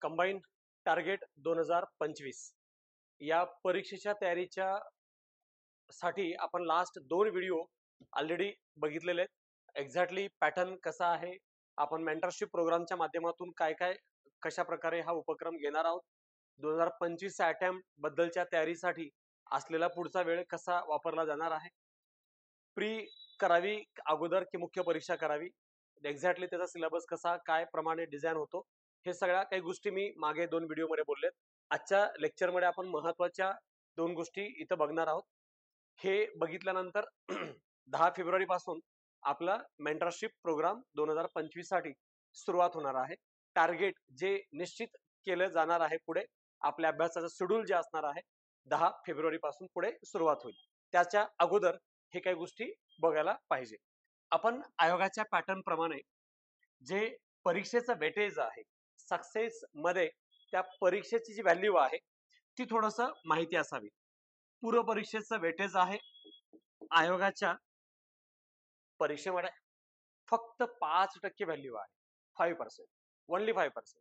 Combine target 2025 या परीक्षेच्या तयारीच्या साठी आपण लास्ट 2 व्हिडिओ ऑलरेडी बघितलेले आहेत। एक्झॅक्टली पॅटर्न कसा आहे, आपण मेंटरशिप प्रोग्रामच्या माध्यमातून काय काय कशा प्रकारे हा उपक्रम घेणार आहोत, 2025 अटेम्प्ट बद्दलच्या तयारीसाठी असलेला पुढचा वेळ कसा वापरला जाणार आहे, प्री करावी अगोदर की मुख्य परीक्षा करावी, एक्झॅक्टली त्याचा सिलेबस कसा काय प्रमाणे डिझाइन होतो, हे सगळ्या काही गोष्टी मी मागे 2 व्हिडिओ मध्ये बोललेत। आजच्या लेक्चर मध्ये आपण महत्त्वाच्या 2 गोष्टी इथं बघणार आहोत। हे बघितल्यानंतर 10 फेब्रुवारी पासून आपला मेंटरशिप प्रोग्राम 2025 साठी सुरुवात होणार आहे। टार्गेट जे निश्चित केलं जाणार आहे, पुढे आपल्या अभ्यासाचं शेड्यूल जे असणार आहे 10 फेब्रुवारी पासून पुढे सुरुवात होईल। त्याच्या अगोदर हे काही गोष्टी बघायला पाहिजे। आपण आयोगाच्या पॅटर्न प्रमाणे जे परीक्षेचं वेटेज आहे सक्सेस मध्ये, त्या परीक्षेची जी व्हॅल्यू आहे ती थोडंसं माहिती असावी। पूर्व परीक्षेचं वेटेज आहे आयोगाच्या परीक्षेमध्ये फक्त 5% व्हॅल्यू आहे, 5%, ओनली 5%।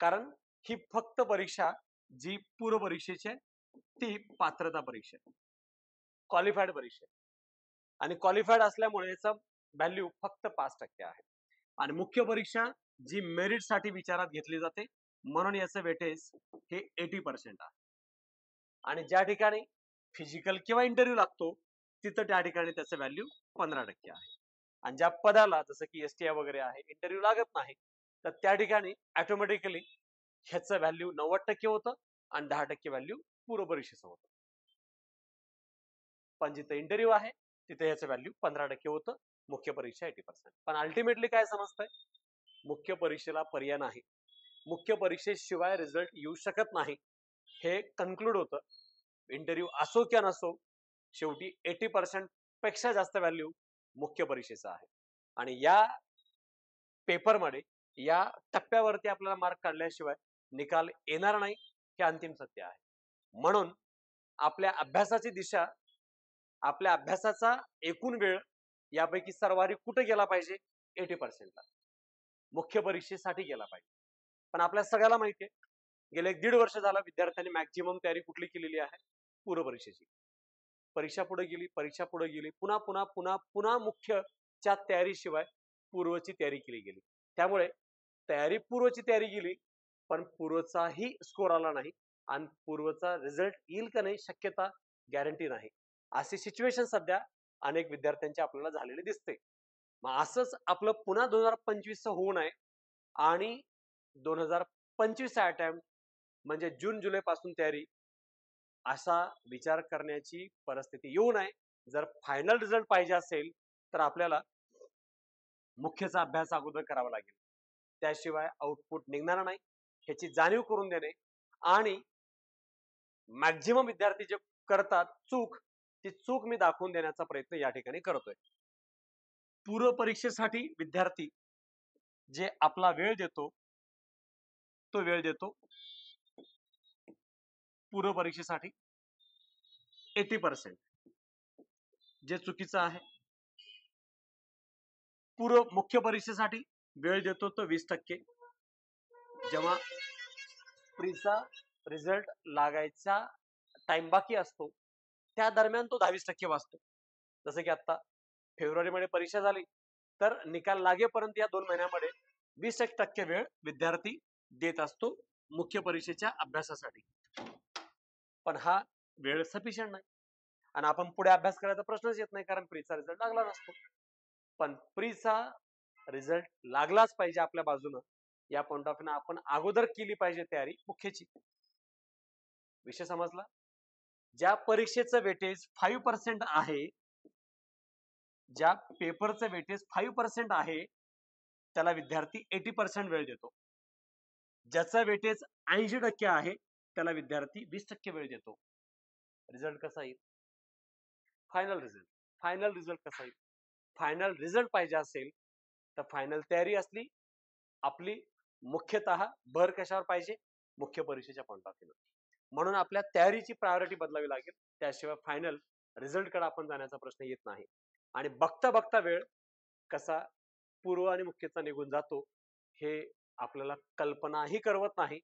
कारण ही फक्त परीक्षा जी पूर्व परीक्षेची ती पात्रता परीक्षा, क्वालिफाईड परीक्षा, आणि क्वालिफाईड असल्यामुळे याचा व्हॅल्यू फक्त 5% आहे। आणि मुख्य परीक्षा जी मेरिट साठी विचारात घेतली जाते, म्हणून याचं वेटेज हे 80% आहे। आणि ज्या ठिकाणी फिजिकल किंवा इंटरव्ह्यू लागतो तिथं त्या ठिकाणी त्याचं व्हॅल्यू 15% आहे। आणि ज्या पदाला जसं की STI वगैरे आहे इंटरव्ह्यू लागत नाही, तर त्या ठिकाणी ऑटोमॅटिकली ह्याचं व्हॅल्यू 90% होतं आणि 10% व्हॅल्यू पूर्व परीक्षेचं होतं। पण जिथं इंटरव्ह्यू आहे तिथे ह्याचं व्हॅल्यू 15% होतं, मुख्य परीक्षा 80%। पण अल्टिमेटली काय समजतंय, मुख्य परीक्षेला पर्याय नाही, मुख्य परीक्षेशिवाय रिझल्ट येऊ शकत नाही हे कन्क्लूड होतं। इंटरव्ह्यू असो किंवा नसो, शेवटी 80% पेक्षा जास्त व्हॅल्यू मुख्य परीक्षेचा आहे। आणि या पेपरमध्ये या टप्प्यावरती आपल्याला मार्क काढल्याशिवाय निकाल येणार नाही, हे अंतिम सत्य आहे। म्हणून आपल्या अभ्यासाची दिशा, आपल्या अभ्यासाचा एकूण वेळ यापैकी सर्वाधिक कुठे गेला पाहिजे, 80% ला, मुख्य परीक्षेसाठी गेला पाहिजे। पण आपल्या सगळ्याला माहिती आहे गेले 1.5 वर्ष झाला विद्यार्थ्यांनी मॅक्झिमम तयारी कुठली केलेली आहे, पूर्व परीक्षेची। परीक्षा पुढे गेली, परीक्षा पुढे गेली, पुन्हा पुन्हा पुन्हा पुन्हा मुख्यच्या तयारीशिवाय पूर्वची तयारी केली गेली। त्यामुळे पूर्वची तयारी गेली, पण पूर्वचाही स्कोर आला नाही आणि पूर्वचा रिझल्ट येईल का नाही शक्यता गॅरंटी नाही, अशी सिच्युएशन सध्या अनेक विद्यार्थ्यांची आपल्याला झालेली दिसते। मग असंच आपलं पुन्हा 2025 होऊ नये आणि 2025 अटेम्प्ट म्हणजे जून जुलै पासून तयारी असा विचार करण्याची परिस्थिती येऊ नये। जर फायनल रिझल्ट पाहिजे असेल तर आपल्याला मुख्यचा अभ्यास अगोदर करावा लागेल, त्याशिवाय आउटपुट निघणार नाही ह्याची जाणीव करून देणे। आणि मॅक्झिमम विद्यार्थी जे करतात चूक, ती चूक मी दाखवून देण्याचा प्रयत्न या ठिकाणी करतोय। पूर्व परीक्षेसाठी विद्यार्थी जे आपला वेळ देतो तो वेळ देतो पूर्व परीक्षेसाठी 80%, जे चुकीचं आहे। पूर्व मुख्य परीक्षेसाठी वेळ देतो तो 20%, जेव्हा प्रीचा रिझल्ट लागायचा टाइम बाकी असतो त्या दरम्यान तो 10-20% वाचतो। जसं की आता फेब्रुवारी मध्ये परीक्षा झाली तर निकाल लागेपर्यंत या 2 महिन्यामध्ये 20% वेळ विद्यार्थी देत असतो मुख्य परीक्षेच्या अभ्यासासाठी। पण हा वेळ सफिशियंट नाही आणि आपण पुढे अभ्यास करायचा प्रश्नच येत नाही, कारण प्रीचा रिझल्ट लागला नसतो। पण प्रीचा रिझल्ट लागलाच पाहिजे आपल्या बाजूनं, या पॉइंट ऑफ व्ह्यू आपण अगोदर केली पाहिजे तयारी मुख्यची। विषय समजला? ज्या परीक्षेचं वेटेज 5% आहे, ज्या पेपरचं वेटेज 5% आहे, त्याला विद्यार्थी 80% वेळ देतो। ज्याचा वेटेज 80% आहे त्याला विद्यार्थी 20% वेळ देतो। रिझल्ट कसा येईल? फायनल रिझल्ट कसा येईल? फायनल रिझल्ट पाहिजे असेल तर फायनल तयारी असली आपली, मुख्यतः भर कशावर पाहिजे, मुख्य परीक्षेच्या पॉइंट ऑफ व्ह्यू। म्हणून आपल्या तयारीची प्रायोरिटी बदलावी लागेल, त्याशिवाय फायनल रिझल्ट कडे आपण जाण्याचा प्रश्न येत नाही। आणि बघता बघता वेळ कसा पूर्व आणि मुख्यचा निघून जातो हे आपल्याला कल्पनाही करवत नाही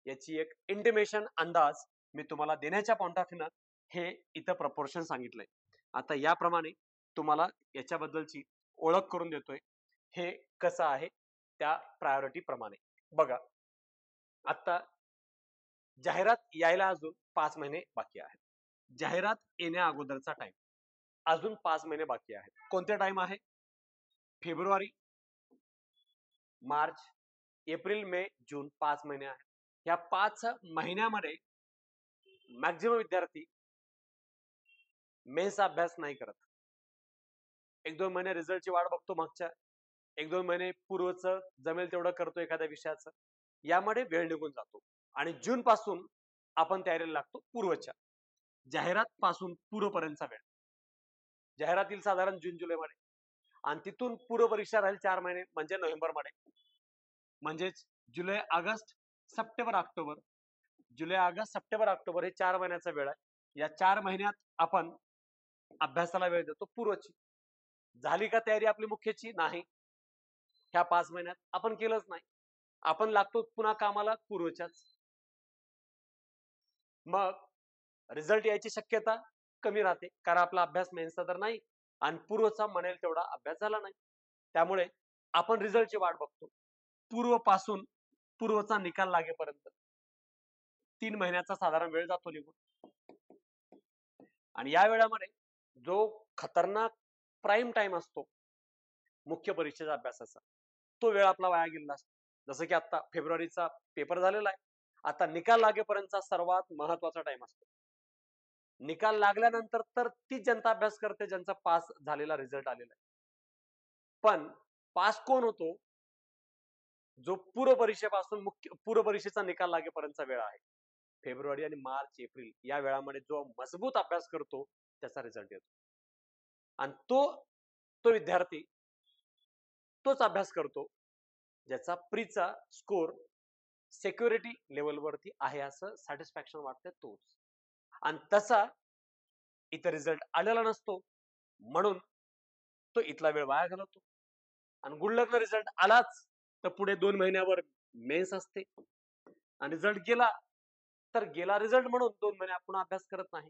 याची एक इंटिमेशन अंदाज मी तुम्हाला देण्याच्या पॉइंट ऑफ व्ह्यू हे इथं प्रपोर्शन सांगितलंय. आता याप्रमाणे तुम्हाला याच्याबद्दलची ओळख करून देतोय हे कसं आहे त्या प्रायोरिटी प्रमाणे. बघा, आता जाहिरात यायला अजून 5 महिने बाकी आहेत. जाहिरात येण्या अगोदरचा टाइम अजून 5 महिने बाकी आहेत. कोणते टाइम आहे? फेब्रुवारी, मार्च, एप्रिल, मे, जून 5 महिने आहेत. या 5 महिन्यामध्ये मॅक्झिमम विद्यार्थी मेन्सचा अभ्यास नाही करत. 1-2 महिने रिझल्टची वाट बघतो, मागच्या 1-2 महिने पूर्वचं जमेल तेवढं करतो एखाद्या विषयाचं. यामध्ये वेळ निघून जातो आणि जून पासून आपण तयारीला लागतो पूर्वच्या. जाहिरात पासून पूर्वपर्यंतचा वेळ, जाहिरातील साधारण जून जुलै मध्ये, आणि तिथून पूर्व परीक्षा राहील 4 महिने म्हणजे नोव्हेंबर मध्ये. म्हणजेच जुलै ऑगस्ट सप्टेंबर ऑक्टोबर, जुलै ऑगस्ट सप्टेंबर ऑक्टोबर हे 4 महिन्याचा वेळ आहे. या 4 महिन्यात आपण अभ्यासाला वेळ देतो पूर्वची. झाली का तयारी आपली मुख्यची? नाही. ह्या 5 महिन्यात आपण केलंच नाही, आपण लागतो पुन्हा कामाला पूर्वच्याच. मग रिझल्ट यायची शक्यता कमी राहते, कारण आपला अभ्यास मेन्सचा तर नाही आणि पूर्वचा म्हणेल तेवढा अभ्यास झाला नाही. त्यामुळे आपण रिझल्टची वाट बघतो. पूर्व पासून पूर्वचा निकाल लागेपर्यंत 3 महिन्याचा साधारण वेळ जातो निघून. आणि या वेळामध्ये जो खतरनाक प्राईम टाइम असतो मुख्य परीक्षेच्या अभ्यासाचा, तो वेळ आपला वाया गेलेला असतो. जसं की आता फेब्रुवारीचा पेपर झालेला आहे, आता निकाल लागेपर्यंतचा सर्वात महत्वाचा टाइम असतो. निकाल लागल्यानंतर तर ती जनता अभ्यास करते ज्यांचा पास झालेला रिझल्ट आलेला आहे. पण पास कोण होतो? जो पूर्व परीक्षेपासून पूर्व परीक्षेचा निकाल लागेपर्यंतचा वेळ आहे. फेब्रुवारी आणि मार्च एप्रिल या वेळामध्ये जो मजबूत अभ्यास करतो त्याचा रिझल्ट येतो. आणि तो विद्यार्थी तोच अभ्यास करतो ज्याचा प्रीचा स्कोर सिक्युरिटी लेवलवरती आहे असं सॅटिस्फॅक्शन वाटतं तोच. आणि तसा इतर रिझल्ट आलेला नसतो, म्हणून तो इथला वेळ वाया घालवतो. आणि गुडलकला रिझल्ट आलाच तर पुढे 2 महिन्यावर मेन्स असते, आणि रिझल्ट गेला तर गेला रिझल्ट म्हणून 2 महिने आपण अभ्यास करत नाही.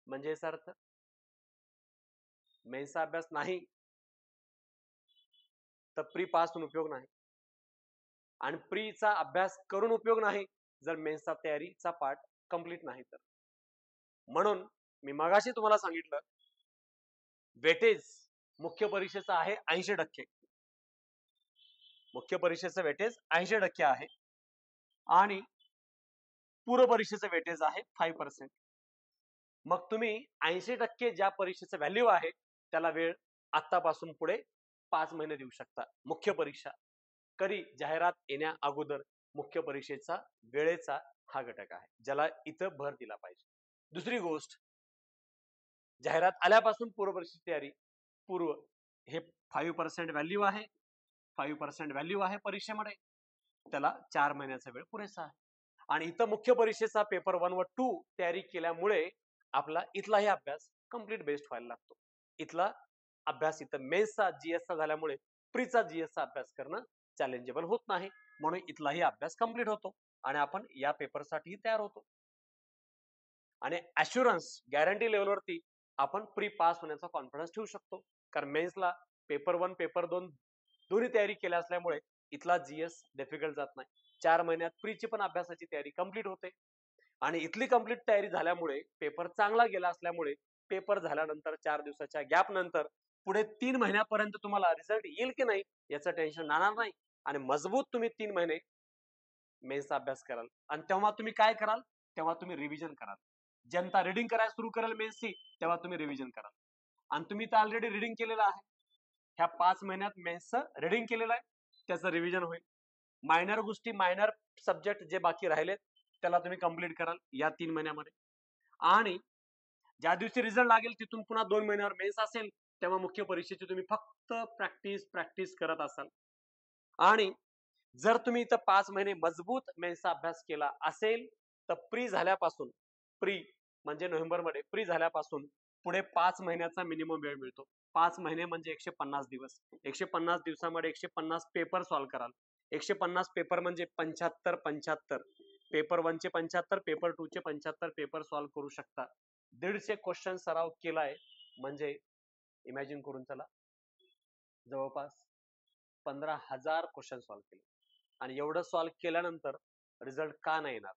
म्हणजे याचा अर्थ मेन्सचा अभ्यास नाही तर प्री पास होऊन उपयोग नाही, आणि प्रीचा अभ्यास करून उपयोग नाही जर मेन्सचा तयारीचा पार्ट कंप्लीट नाही तर. म्हणून मी मगाशी तुम्हाला सांगितलं वेटेज मुख्य परीक्षेचा आहे 80%. मुख्य परीक्षेचं वेटेज 80% आहे आणि पूर्व परीक्षेचं वेटेज आहे 5%. मग तुम्ही 80% ज्या परीक्षेचं व्हॅल्यू आहे त्याला वेळ आतापासून पुढे 5 महिने देऊ शकता. मुख्य परीक्षा कधी जाहिरात येण्या अगोदर मुख्य परीक्षेचा वेळेचा हा घटक आहे ज्याला इथं भर दिला पाहिजे. दुसरी गोष्ट, जाहिरात आल्यापासून पूर्व परीक्षेची तयारी. पूर्व हे 5% व्हॅल्यू आहे, 5% व्हॅल्यू आहे परीक्षेमध्ये, त्याला 4 महिन्याचा वेळ पुरेसा आहे. आणि इथं मुख्य परीक्षेचा पेपर 1 व 2 तयारी केल्यामुळे आपला इथलाही अभ्यास कंप्लीट बेस्ट व्हायला लागतो. इथला अभ्यास इथं मेन्सचा जीएसचा झाल्यामुळे प्रीचा जीएसचा अभ्यास करणं चॅलेंजेबल होत नाही, म्हणून इथलाही अभ्यास कंप्लीट होतो आणि आपण या पेपरसाठी तयार होतो. आणि ऍश्युरन्स गॅरंटी लेवलवरती आपण प्री पास होण्याचा कॉन्फिडन्स ठेवू शकतो, कारण मेन्सला पेपर 1 पेपर 2 दोन्ही तयारी केल्या असल्यामुळे इथला जीएस डिफिकल्ट जात नाही. 4 महिन्यात प्रीची पण अभ्यासाची तयारी कंप्लीट होते आणि इथली कंप्लीट तयारी झाल्यामुळे पेपर चांगला गेला असल्यामुळे पेपर झाल्यानंतर 4 दिवसाच्या गॅप नंतर पुढे 3 महिन्यापर्यंत तुम्हाला रिझल्ट येईल की नाही याचं टेन्शन राहणार नाही आणि मजबूत तुम्ही 3 महिने मेन्सचा अभ्यास कराल. आणि तेव्हा तुम्ही काय कराल? तेव्हा तुम्ही रिव्हिजन कराल. जनता रिडिंग करायला सुरू करेल मेन्सची तेव्हा तुम्ही रिव्हिजन कराल. आणि तुम्ही तर ऑलरेडी रिडिंग केलेलं आहे. ह्या 5 महिन्यात मेन्सचं रिडिंग केलेलं आहे, त्याचं रिव्हिजन होईल. मायनर गोष्टी, मायनर सब्जेक्ट जे बाकी राहिलेत त्याला तुम्ही कंप्लीट कराल या 3 महिन्यामध्ये. आणि ज्या दिवशी रिझल्ट लागेल तिथून पुन्हा 2 महिन्यावर मेन्स असेल, तेव्हा मुख्य परीक्षेची तुम्ही फक्त प्रॅक्टिस करत असाल. आणि जर तुम्ही इथं 5 महिने मजबूत मेन्सचा अभ्यास केला असेल तर प्री झाल्यापासून, प्री म्हणजे नोव्हेंबर मध्ये प्री झाल्यापासून पुढे 5 महिन्याचा मिनिमम वेळ मिळतो. 5 महिने म्हणजे 150 दिवस. 150 दिवसामध्ये 150 पेपर सॉल्व्ह कराल. 150 पेपर म्हणजे 75 पेपर 1 चे 75, पेपर 2 चे 75 पेपर सॉल्व्ह करू शकता. 150 क्वेश्चन सराव केलाय म्हणजे इमॅजिन करून चला, जवळपास 15,000 क्वेश्चन सॉल्व्ह केले. आणि एवढं सॉल्व्ह केल्यानंतर रिझल्ट का नाही येणार?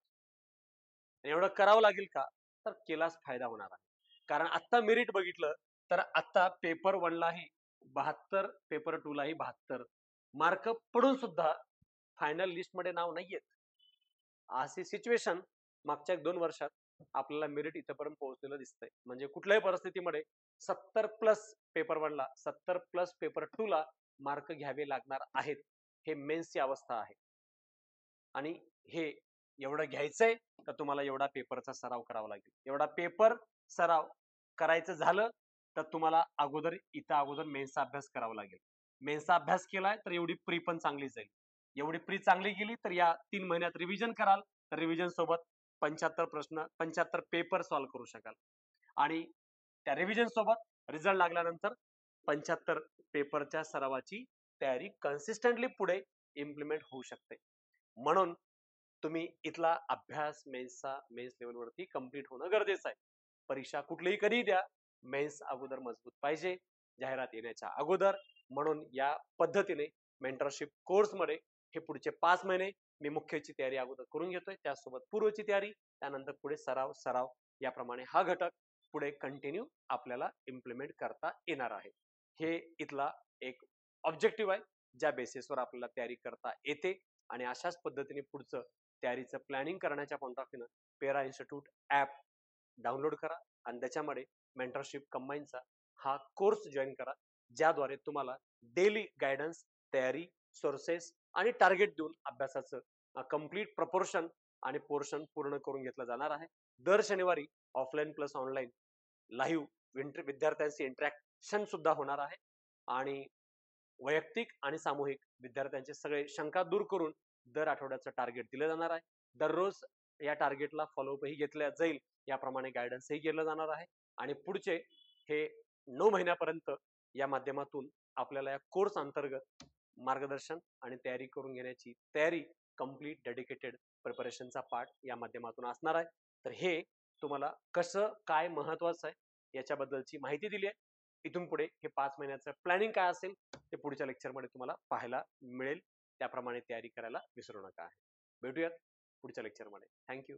एवढं करावं लागेल का? तर केलाच फायदा होणार आहे. कारण आत्ता मेरिट बघितलं तर आत्ता पेपर 1 लाही 72, पेपर 2 लाही 72 मार्क पडून सुद्धा फायनल लिस्ट मध्ये नाव नाहीयेत. अशी सिच्युएशन मागच्या 2 वर्षात आपल्याला मेरिट इथपर्यंत पोहोचलेलं दिसतंय. म्हणजे कुठल्याही परिस्थितीमध्ये 70+ पेपर 1 ला, 70+ पेपर 2 ला मार्क घ्यावे लागणार आहेत. हे मेन्सची अवस्था आहे. आणि हे एवढं घ्यायचंय तर तुम्हाला एवढा पेपरचा सराव करावा लागेल. एवढा पेपर सराव करायचं झालं तर तुम्हाला अगोदर मेन्सचा अभ्यास करावा लागेल. मेन्सचा अभ्यास केलाय तर एवढी प्री पण चांगली जाईल. एवढी प्री चांगली गेली तर या 3 महिन्यात रिव्हिजन कराल तर रिव्हिजन सोबत 75 पेपर सॉल्व्ह करू शकाल. आणि त्या रिव्हिजन सोबत रिझल्ट लागल्यानंतर 75 पेपरच्या सरावाची तयारी कन्सिस्टंटली पुढे इम्प्लिमेंट होऊ शकते. म्हणून तुम्ही इथला अभ्यास मेन्स लेवलवरती कम्प्लीट होणं गरजेचं आहे. परीक्षा कुठलीही कधी द्या, मेन्स अगोदर मजबूत पाहिजे जाहिरात येण्याच्या अगोदर. म्हणून या पद्धतीने मेंटरशिप कोर्समध्ये हे पुढचे 5 महिने मी मुख्यची तयारी अगोदर करून घेतोय, त्यासोबत पूर्वची तयारी, त्यानंतर पुढे सराव याप्रमाणे हा घटक पुढे कंटिन्यू आपल्याला इम्प्लिमेंट करता येणार आहे. हे इथला एक ऑब्जेक्टिव्ह आहे ज्या बेसिसवर आपल्याला तयारी करता येते. आणि अशाच पद्धतीने पुढचं तयारीचं प्लॅनिंग करण्याच्या पॉइंट ऑफ व्ह्यूनं पेरा इन्स्टिट्यूट ऍप डाउनलोड करा आणि त्याच्यामध्ये मेंटरशिप कंबाईनचा हा कोर्स जॉईन करा, ज्याद्वारे तुम्हाला डेली गायडन्स, तयारी, सोर्सेस आणि टार्गेट देऊन अभ्यासाचं कम्प्लीट प्रपोर्शन आणि पोर्शन पूर्ण करून घेतलं जाणार आहे. दर शनिवारी ऑफलाईन प्लस ऑनलाईन लाईव्ह विद्यार्थ्यांशी इंटरॅक्शन सुद्धा होणार आहे. आणि वैयक्तिक आणि सामूहिक विद्यार्थ्यांचे सगळे शंका दूर करून दर आठवड्याचं टार्गेट दिलं जाणार आहे. दररोज या टार्गेटला फॉलोअपही घेतल्या जाईल, याप्रमाणे गायडन्सही केलं जाणार आहे. आणि पुढचे हे 9 महिन्यापर्यंत या माध्यमातून आपल्याला या कोर्स अंतर्गत मार्गदर्शन आणि तयारी करून घेण्याची तयारी कम्प्लीट डेडिकेटेड प्रिपरेशनचा पार्ट या माध्यमातून असणार आहे. तर हे तुम्हाला कसं काय महत्वाचं आहे याच्याबद्दलची माहिती दिली आहे. इथून पुढे हे 5 महिन्याचं प्लॅनिंग काय असेल ते पुढच्या लेक्चरमध्ये तुम्हाला पाहायला मिळेल. त्याप्रमाणे तयारी करायला विसरू नका. भेटूयात पुढच्या लेक्चरमध्ये. थँक्यू.